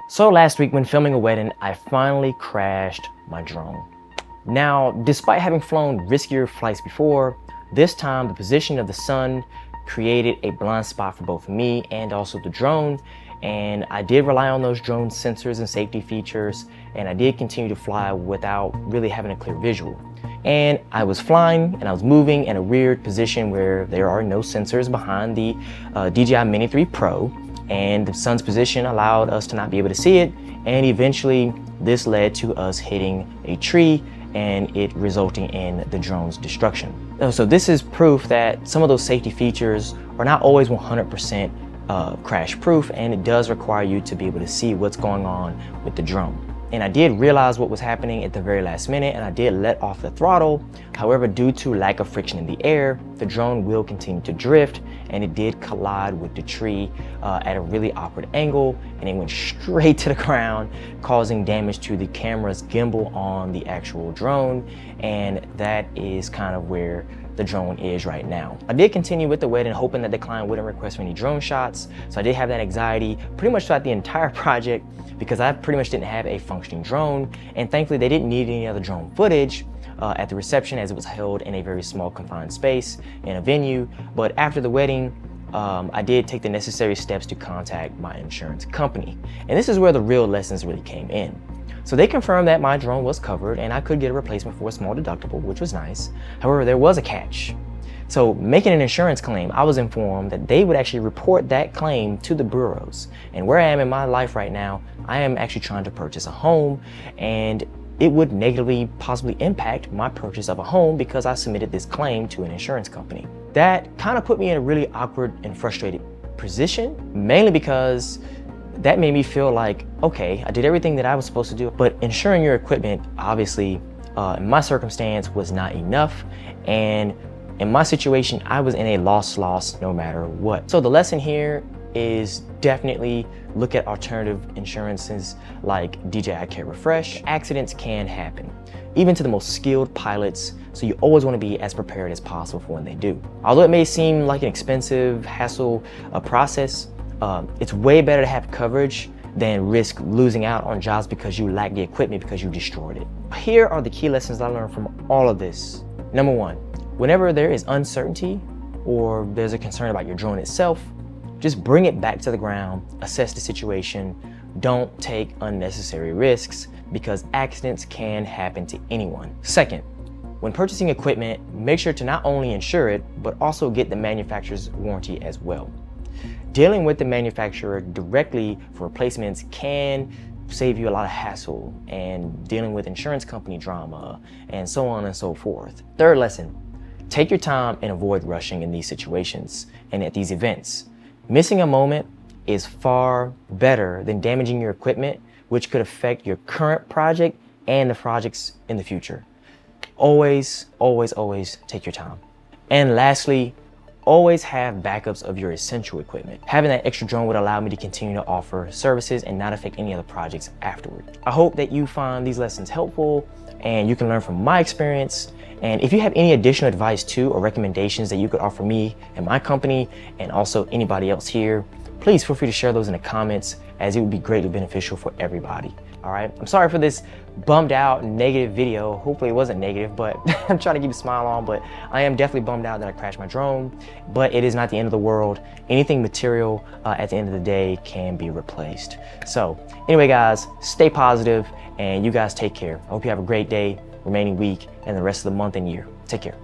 So last week when filming a wedding, I finally crashed my drone. Now, despite having flown riskier flights before, this time the position of the sun created a blind spot for both me and also the drone. And I did rely on those drone sensors and safety features, and I did continue to fly without really having a clear visual. And I was flying and I was moving in a weird position where there are no sensors behind the DJI Mini 3 Pro, and the sun's position allowed us to not be able to see it. And eventually this led to us hitting a tree and it resulting in the drone's destruction. So this is proof that some of those safety features are not always 100% crash proof, and it does require you to be able to see what's going on with the drone. And I did realize what was happening at the very last minute, and I did let off the throttle. However, due to lack of friction in the air, the drone will continue to drift, and it did collide with the tree at a really awkward angle, and it went straight to the ground, causing damage to the camera's gimbal on the actual drone. And that is kind of where the drone is right now. I did continue with the wedding, hoping that the client wouldn't request for any drone shots. So I did have that anxiety pretty much throughout the entire project, because I pretty much didn't have a functioning drone. And thankfully they didn't need any other drone footage at the reception, as it was held in a very small confined space in a venue. But after the wedding, I did take the necessary steps to contact my insurance company. And this is where the real lessons really came in. So they confirmed that my drone was covered and I could get a replacement for a small deductible, which was nice. However, there was a catch. So making an insurance claim, I was informed that they would actually report that claim to the bureaus. And where I am in my life right now, I am actually trying to purchase a home, and it would negatively possibly impact my purchase of a home because I submitted this claim to an insurance company. That kind of put me in a really awkward and frustrated position, mainly because that made me feel like, okay, I did everything that I was supposed to do, but insuring your equipment, obviously, in my circumstance, was not enough. And in my situation, I was in a loss no matter what. So the lesson here is definitely look at alternative insurances like DJI Care Refresh. Accidents can happen, even to the most skilled pilots, so you always want to be as prepared as possible for when they do. Although it may seem like an expensive hassle process, it's way better to have coverage than risk losing out on jobs because you lack the equipment because you destroyed it. Here are the key lessons I learned from all of this. Number one, whenever there is uncertainty or there's a concern about your drone itself, just bring it back to the ground, assess the situation. Don't take unnecessary risks because accidents can happen to anyone. Second, when purchasing equipment, make sure to not only insure it, but also get the manufacturer's warranty as well. Dealing with the manufacturer directly for replacements can save you a lot of hassle and dealing with insurance company drama and so on and so forth. Third lesson, take your time and avoid rushing in these situations and at these events. Missing a moment is far better than damaging your equipment, which could affect your current project and the projects in the future. Always, always, always take your time. And lastly, always have backups of your essential equipment. Having that extra drone would allow me to continue to offer services and not affect any other projects afterward. I hope that you find these lessons helpful and you can learn from my experience. And if you have any additional advice too, or recommendations that you could offer me and my company and also anybody else here, please feel free to share those in the comments, as it would be greatly beneficial for everybody. All right, I'm sorry for this bummed out negative video. Hopefully it wasn't negative, but I'm trying to keep a smile on, but I am definitely bummed out that I crashed my drone, but it is not the end of the world. Anything material at the end of the day can be replaced. So anyway, guys, stay positive and you guys take care. I hope you have a great day, remaining week, and the rest of the month and year. Take care.